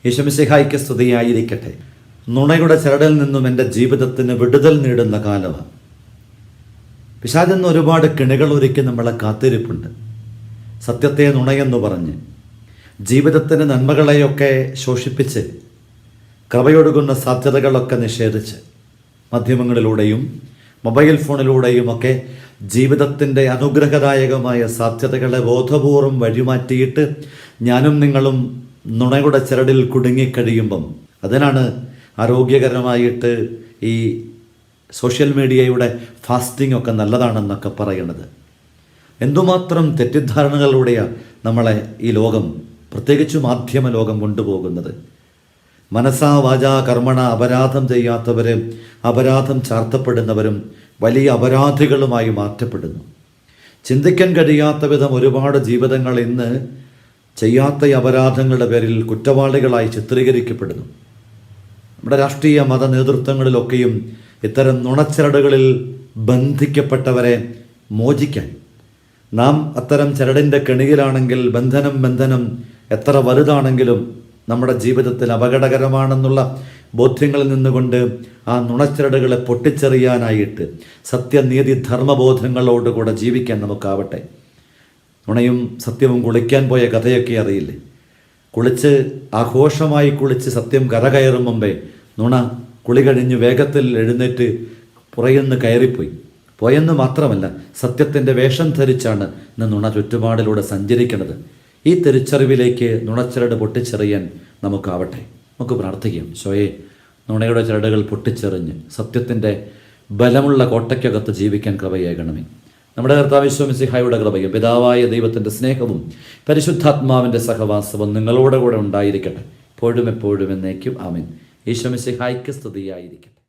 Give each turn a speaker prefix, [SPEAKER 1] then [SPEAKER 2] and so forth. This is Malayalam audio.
[SPEAKER 1] യേശുമിശിഹായ്ക്ക് സ്തുതിയായിരിക്കട്ടെ. നുണയുടെ ചരടിൽ നിന്നും എൻ്റെ ജീവിതത്തിന് വിടുതൽ നേടുന്ന കാലമാണ്. പിശാചെന്ന് ഒരുപാട് കിണികൾ ഒരുക്കി നമ്മളെ കാത്തിരിപ്പുണ്ട്. സത്യത്തെ നുണയെന്ന് പറഞ്ഞ് ജീവിതത്തിന് നന്മകളെയൊക്കെ ശോഷിപ്പിച്ച് കൃപയൊഴുകുന്ന സാധ്യതകളൊക്കെ നിഷേധിച്ച് മാധ്യമങ്ങളിലൂടെയും മൊബൈൽ ഫോണിലൂടെയുമൊക്കെ ജീവിതത്തിൻ്റെ അനുഗ്രഹദായകമായ സാധ്യതകളെ ബോധപൂർവം വഴിമാറ്റിയിട്ട് ഞാനും നിങ്ങളും നുണയുടെ ചരടിൽ കുടുങ്ങിക്കഴിയുമ്പം അതിനാണ് ആരോഗ്യകരമായിട്ട് ഈ സോഷ്യൽ മീഡിയയുടെ ഫാസ്റ്റിംഗ് ഒക്കെ നല്ലതാണെന്നൊക്കെ പറയണത്. എന്തുമാത്രം തെറ്റിദ്ധാരണകളിലൂടെയാണ് നമ്മളെ ഈ ലോകം, പ്രത്യേകിച്ച് മാധ്യമ ലോകം കൊണ്ടുപോകുന്നത്. മനസാ വാചാ കർമ്മണ അപരാധം ചെയ്യാത്തവരും അപരാധം ചാർത്തപ്പെടുന്നവരും വലിയ അപരാധികളുമായി മാറ്റപ്പെടുന്നു. ചിന്തിക്കാൻ കഴിയാത്ത വിധം ഒരുപാട് ജീവിതങ്ങൾ ഇന്ന് ചെയ്യാത്ത അപരാധങ്ങളുടെ പേരിൽ കുറ്റവാളികളായി ചിത്രീകരിക്കപ്പെടുന്നു. നമ്മുടെ രാഷ്ട്രീയ മത നേതൃത്വങ്ങളിലൊക്കെയും ഇത്തരം നുണച്ചരടുകളിൽ ബന്ധിക്കപ്പെട്ടവരെ മോചിക്കാൻ, നാം അത്തരം ചരടിൻ്റെ കെണിയിലാണെങ്കിൽ ബന്ധനം എത്ര വലുതാണെങ്കിലും നമ്മുടെ ജീവിതത്തിൽ അപകടകരമാണെന്നുള്ള ബോധ്യങ്ങളിൽ നിന്നുകൊണ്ട് ആ നുണച്ചരടുകളെ പൊട്ടിച്ചെറിയാനായിട്ട് സത്യനീതി ധർമ്മബോധങ്ങളോടുകൂടെ ജീവിക്കാൻ നമുക്കാവട്ടെ. നുണയും സത്യവും കുളിക്കാൻ പോയ കഥയൊക്കെ അറിയില്ലേ? ആഘോഷമായി കുളിച്ച് സത്യം കരകയറും മുമ്പേ നുണ കുളി കഴിഞ്ഞ് വേഗത്തിൽ എഴുന്നേറ്റ് പുറയെന്ന് പോയെന്ന് മാത്രമല്ല, സത്യത്തിൻ്റെ വേഷം ധരിച്ചാണ് ഇന്ന് നുണ ചുറ്റുപാടിലൂടെ സഞ്ചരിക്കുന്നത്. ഈ തിരിച്ചറിവിലേക്ക് നുണച്ചരട് പൊട്ടിച്ചെറിയാൻ നമുക്കാവട്ടെ. നമുക്ക് പ്രാർത്ഥിക്കാം. ശോയെ, നുണയുടെ ചരടുകൾ പൊട്ടിച്ചെറിഞ്ഞ് സത്യത്തിൻ്റെ ബലമുള്ള കോട്ടയ്ക്കകത്ത് ജീവിക്കാൻ കൃപയേകണമേ. നമ്മുടെ കർത്താവ് യേശു മിശിഹായുടെ കൃപയും പിതാവായ ദൈവത്തിൻ്റെ സ്നേഹവും പരിശുദ്ധാത്മാവിൻ്റെ സഹവാസവും നിങ്ങളോട് കൂടെ ഉണ്ടായിരിക്കട്ടെ, എപ്പോഴും എന്നേക്കും. ആമേൻ. യേശു മിശിഹായ്ക്ക് സ്തുതിയായിരിക്കട്ടെ.